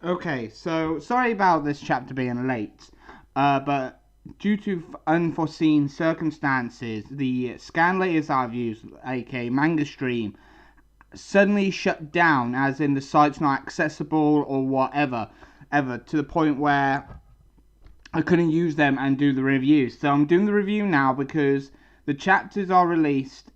Okay, so sorry about this chapter being late, but due to unforeseen circumstances, the scan laters I've used, aka Manga Stream, suddenly shut down, as in the site's not accessible or whatever, ever, to the point where I couldn't use them and do the reviews. So I'm doing the review now because the chapters are released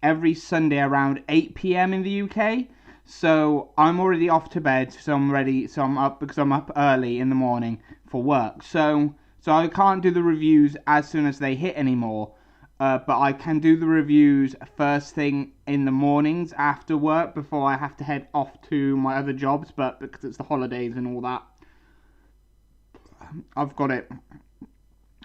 every Sunday around 8 p.m. in the UK. So I'm already off to bed, so I'm ready. So I'm up because I'm up early in the morning for work. So I can't do the reviews as soon as they hit anymore. But I can do the reviews first thing in the mornings after work before I have to head off to my other jobs. But because it's the holidays and all that, I've got it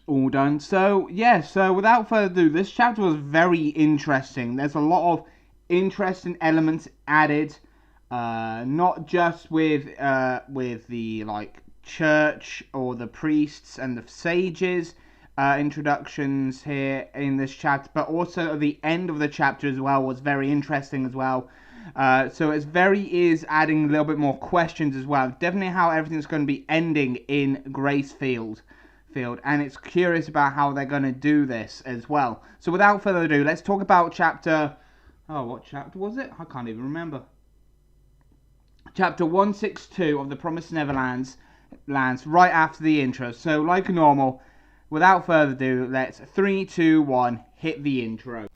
all done. So yeah, so without further ado, this chapter was very interesting. There's a lot of interesting elements added, not just with the like church or the priests and the sages introductions here in this chapter, but also the end of the chapter as well was very interesting as well. So it's is adding a little bit more questions as well. Definitely how everything's going to be ending in Gracefield. And it's curious about how they're going to do this as well. So without further ado, let's talk about chapter... Oh, what chapter was it? I can't even remember. Chapter 162 of The Promised Neverlands lands right after the intro. So like normal, without further ado, let's 3, 2, 1, hit the intro.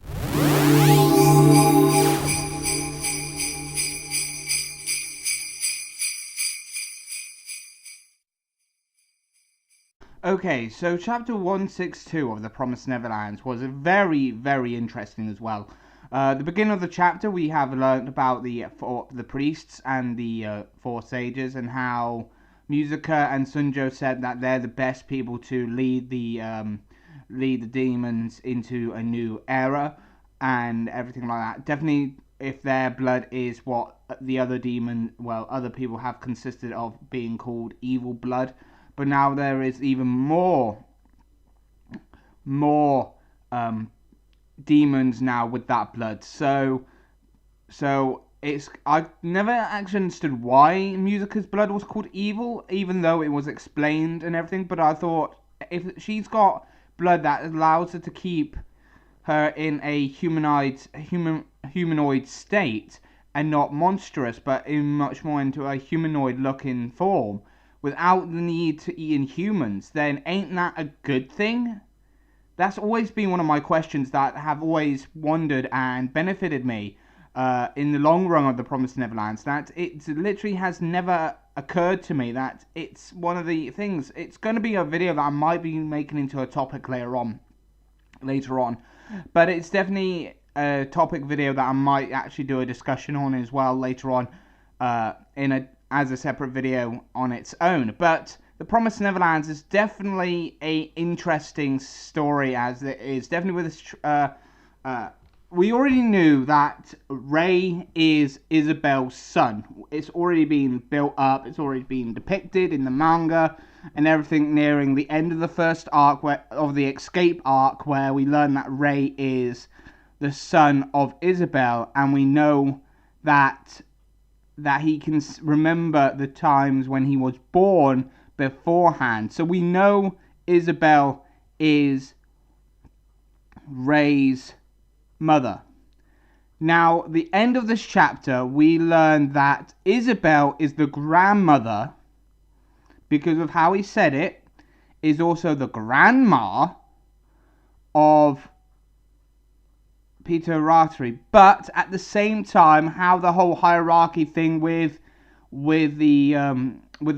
Okay, so chapter 162 of The Promised Neverlands was very, very interesting as well. The beginning of the chapter, we have learned about the priests and the 4 sages, and how Musica and Sunjo said that they're the best people to lead the demons into a new era and everything like that. Definitely, if their blood is what the other other people have consisted of being called evil blood. But now there is even more demons now with that blood. So it's I never actually understood why Musica's blood was called evil, even though it was explained and everything. But I thought if she's got blood that allows her to keep her in a humanoid state and not monstrous, but in much more into a humanoid looking form, without the need to eat in humans, then ain't that a good thing? That's always been one of my questions that have always wondered and benefited me in the long run of The Promised Neverlands. That it literally has never occurred to me that it's one of the things. It's going to be a video that I might be making into a topic later on. But it's definitely a topic video that I might actually do a discussion on as well later on as a separate video on its own. But The Promised Neverlands is definitely a interesting story, as it is definitely with this. We already knew that Ray is Isabel's son. It's already been built up. It's already been depicted in the manga and everything, nearing the end of the first arc of the escape arc, where we learn that Ray is the son of Isabel, and we know that he can remember the times when he was born beforehand. So we know Isabel is Ray's mother. Now, the end of this chapter, we learn that Isabel is the grandmother, because of how he said it, is also the grandma of Peter Ratri, but at the same time, how the whole hierarchy thing with the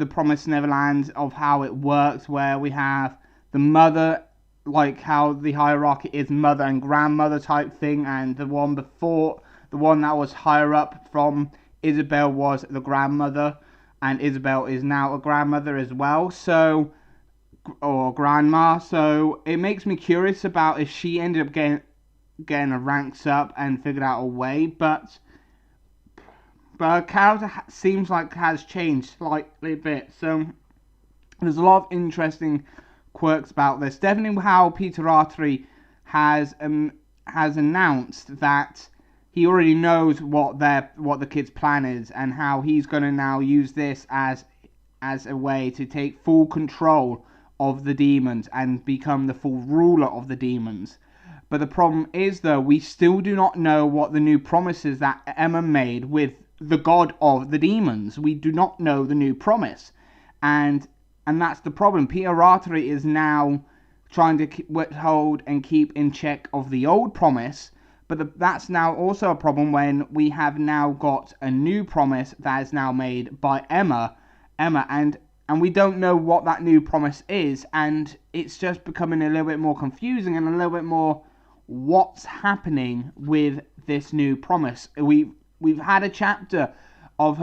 Promised Neverland, of how it works, where we have the mother, like how the hierarchy is mother and grandmother type thing, and the one before, the one that was higher up from Isabel, was the grandmother, and Isabel is now a grandmother as well, so, or grandma. So it makes me curious about if she ended up getting a ranks up and figured out a way, but her character seems like has changed slightly a bit. So there's a lot of interesting quirks about this. Definitely how Peter Ratri has announced that he already knows what the kid's plan is, and how he's going to now use this as as a way to take full control of the demons and become the full ruler of the demons. But the problem is, though, we still do not know what the new promises that Emma made with the god of the demons. We do not know the new promise. And that's the problem. Peter Rattery is now trying to withhold and keep in check of the old promise. But that's now also a problem when we have now got a new promise that is now made by Emma, and we don't know what that new promise is, and it's just becoming a little bit more confusing and a little bit more what's happening with this new promise. We've had a chapter of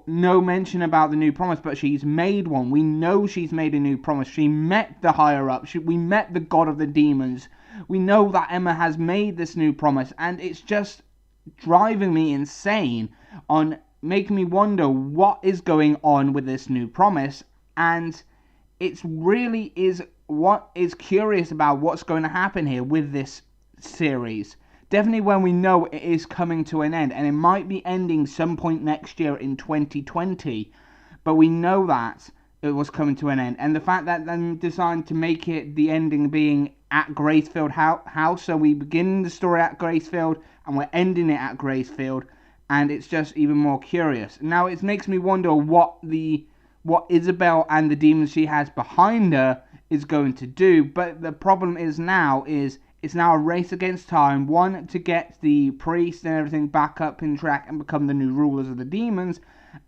no mention about the new promise, but she's made one. We know she's made a new promise. She met the higher up. We met the god of the demons. We know that Emma has made this new promise, and it's just driving me insane on making me wonder what is going on with this new promise. And it's really is what is curious about what's going to happen here with this series. Definitely when we know it is coming to an end, and it might be ending some point next year in 2020, but we know that it was coming to an end. And the fact that they decided to make it the ending being at Gracefield House, so we begin the story at Gracefield and we're ending it at Gracefield, and it's just even more curious. Now it makes me wonder what Isabel and the demons she has behind her is going to do. But the problem is it's now a race against time. One, to get the priest and everything back up in track and become the new rulers of the demons,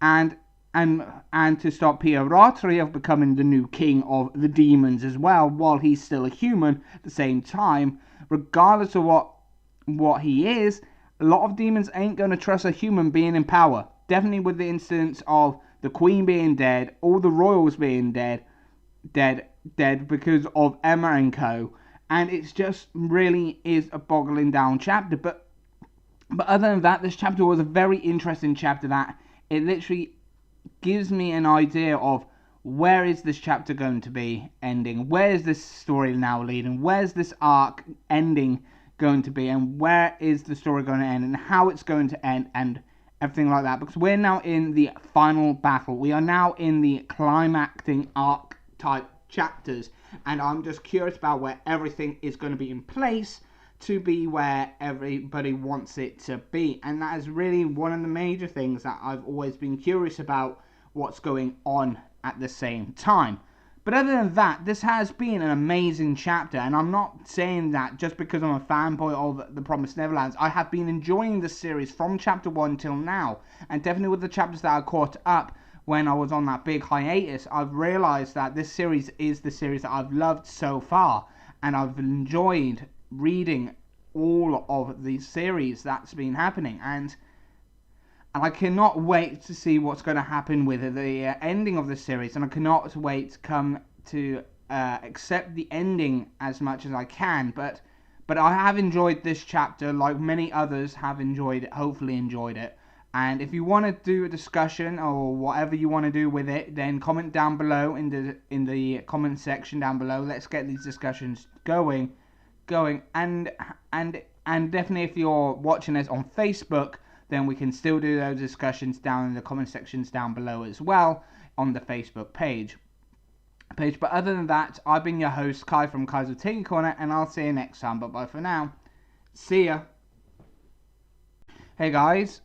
and to stop Peter Rattery of becoming the new king of the demons as well, while he's still a human at the same time. Regardless of what he is, a lot of demons ain't going to trust a human being in power. Definitely with the instance of the Queen being dead, all the royals being dead because of Emma and co. And it's just really is a boggling down chapter. But other than that, this chapter was a very interesting chapter that it literally gives me an idea of where is this chapter going to be ending? Where is this story now leading? Where's this arc ending going to be? And where is the story going to end? And how it's going to end and everything like that. Because we're now in the final battle. We are now in the climacting arc type chapters. And I'm just curious about where everything is going to be in place to be where everybody wants it to be. And that is really one of the major things that I've always been curious about, what's going on at the same time. But other than that, this has been an amazing chapter, and I'm not saying that just because I'm a fanboy of The Promised Neverlands. I have been enjoying the series from chapter 1 till now, and definitely with the chapters that I caught up when I was on that big hiatus, I've realised that this series is the series that I've loved so far, and I've enjoyed reading all of the series that's been happening, and I cannot wait to see what's going to happen with the ending of the series, and I cannot wait to come to accept the ending as much as I can. But I have enjoyed this chapter, like many others have enjoyed it, hopefully enjoyed it. And if you want to do a discussion or whatever you want to do with it, then comment down below in the comment section down below. Let's get these discussions going, and definitely if you're watching this on Facebook, then we can still do those discussions down in the comment sections down below as well on the Facebook page. But other than that, I've been your host, Kai from Kai's Take Corner, and I'll see you next time. But bye for now. See ya. Hey guys,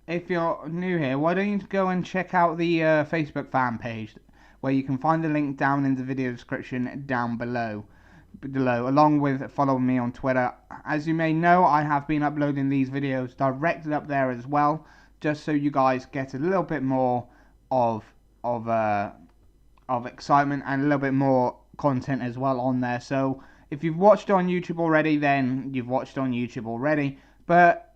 if you're new here, why don't you go and check out the Facebook fan page, where you can find the link down in the video description down below, along with following me on Twitter. As you may know, I have been uploading these videos directly up there as well, just so you guys get a little bit more of excitement and a little bit more content as well on there. So if you've watched on YouTube already, then you've watched on YouTube already. But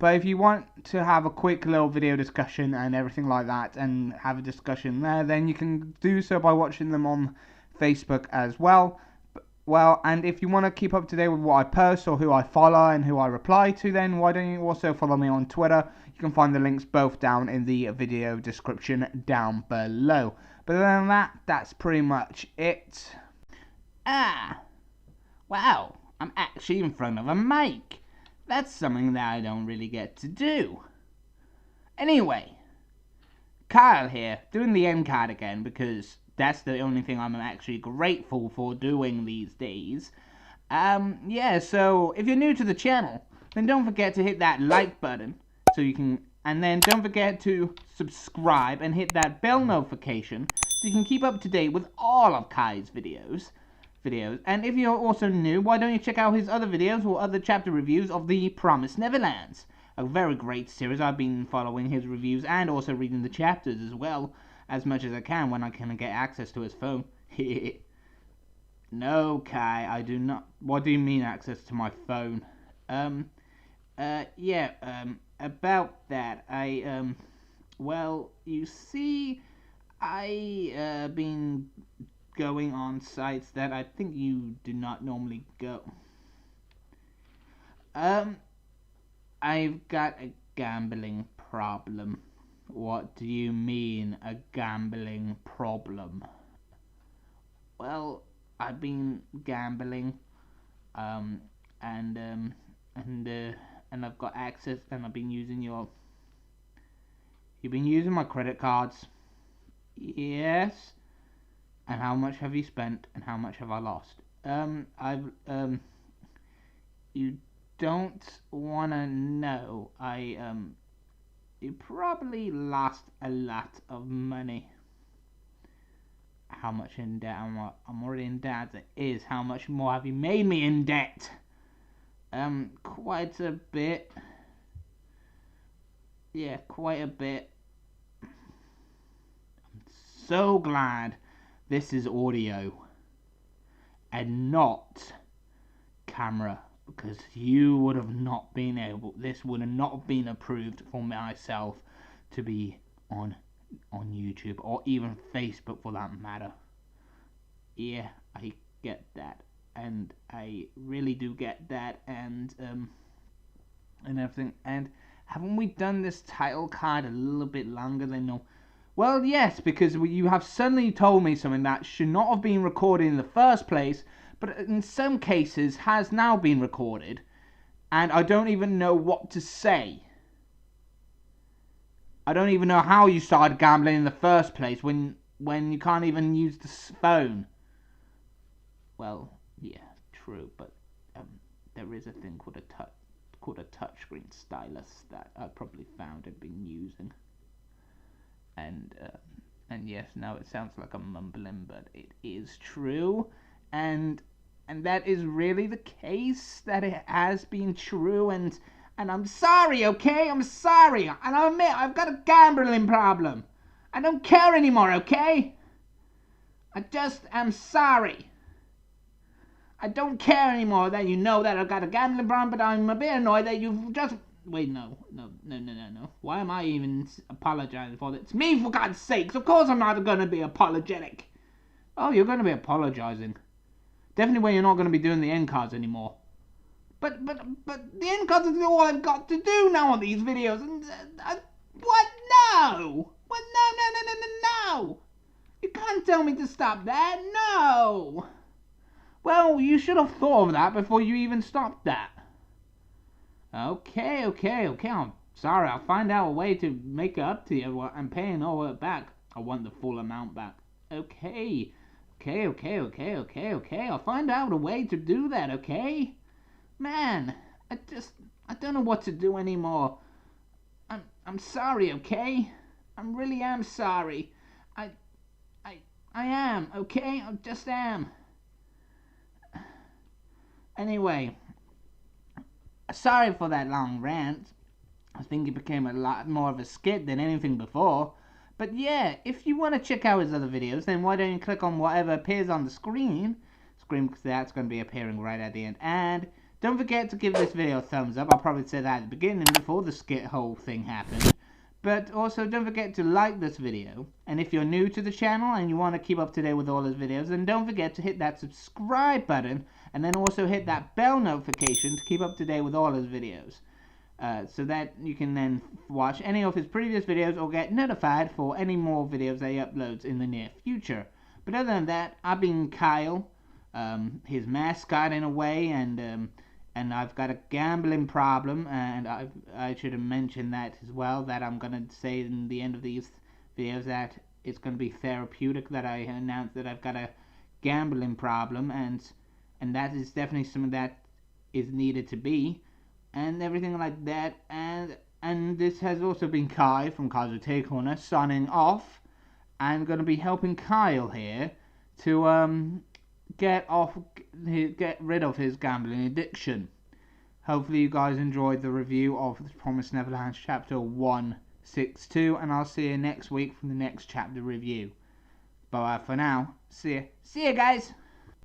if you want to have a quick little video discussion and everything like that, and have a discussion there, then you can do so by watching them on Facebook as well. And if you want to keep up to date with what I post or who I follow and who I reply to, then why don't you also follow me on Twitter? You can find the links both down in the video description down below. But other than that, that's pretty much it. Wow, I'm actually in front of a mic. That's something that I don't really get to do. Anyway, Kyle here, doing the end card again because that's the only thing I'm actually grateful for doing these days. Yeah, so if you're new to the channel, then don't forget to hit that like button so you can, and then don't forget to subscribe and hit that bell notification so you can keep up to date with all of Kai's videos. And if you're also new, why don't you check out his other videos or other chapter reviews of the Promised Neverlands, a very great series. I've been following his reviews and also reading the chapters as well, as much as I can when I can get access to his phone. No, Kai, I do not. What do you mean access to my phone? Yeah, about that, well, you see, been going on sites that I think you do not normally go. I've got a gambling problem. What do you mean, a gambling problem? Well, I've been gambling, and I've got access, and I've been using you've been using my credit cards. Yes. And how much have you spent, and how much have I lost? You don't wanna know. You probably lost a lot of money. How much in debt am I? I'm already in debt as it is. How much more have you made me in debt? Quite a bit. Yeah, quite a bit. I'm so glad this is audio and not camera, because you would have not been able, this would have not been approved for myself to be on YouTube or even Facebook for that matter. Yeah, I get that, and I really do get that, and everything. And haven't we done this title card a little bit longer than normal? Well, yes, because you have suddenly told me something that should not have been recorded in the first place, but in some cases has now been recorded, and I don't even know what to say. I don't even know how you started gambling in the first place when you can't even use the phone. Well, yeah, true, but there is a thing called a touchscreen stylus that I probably found and been using. And yes, now it sounds like I'm mumbling, but it is true, and that is really the case, that it has been true, and I'm sorry, okay? I'm sorry, and I admit I've got a gambling problem. I don't care anymore, okay? I just am sorry. I don't care anymore that you know that I've got a gambling problem, but I'm a bit annoyed that you've just... Wait, no. Why am I even apologizing for it? It's me, for God's sakes. Of course I'm not going to be apologetic. Oh, you're going to be apologizing. Definitely when you're not going to be doing the end cards anymore. But the end cards is all I've got to do now on these videos. And what? No. What? No. You can't tell me to stop that. No. Well, you should have thought of that before you even stopped that. Okay, I'm sorry. I'll find out a way to make it up to you. I'm paying all it back. I want the full amount back. Okay. I'll find out a way to do that, okay? Man, I don't know what to do anymore. I'm sorry, okay? I really am sorry. I am, okay? I just am. Anyway, sorry for that long rant. I think it became a lot more of a skit than anything before. But yeah, if you want to check out his other videos, then why don't you click on whatever appears on the screen, because that's going to be appearing right at the end. And don't forget to give this video a thumbs up. I'll probably say that at the beginning before the skit whole thing happened. But also don't forget to like this video. And if you're new to the channel and you want to keep up to date with all his videos, then don't forget to hit that subscribe button. And then also hit that bell notification to keep up to date with all his videos. So that you can then watch any of his previous videos or get notified for any more videos that he uploads in the near future. But other than that, I've been Kyle, his mascot in a way, and I've got a gambling problem, and I should have mentioned that as well, that I'm gonna say in the end of these feels that it's going to be therapeutic that I announce that I've got a gambling problem, and that is definitely something that is needed to be, and everything like that. And this has also been Kai from Kai's Take Corner signing off. I'm going to be helping Kyle here to get rid of his gambling addiction. Hopefully you guys enjoyed the review of The Promised Neverland chapter 162, and I'll see you next week for the next chapter review. But for now, see ya guys!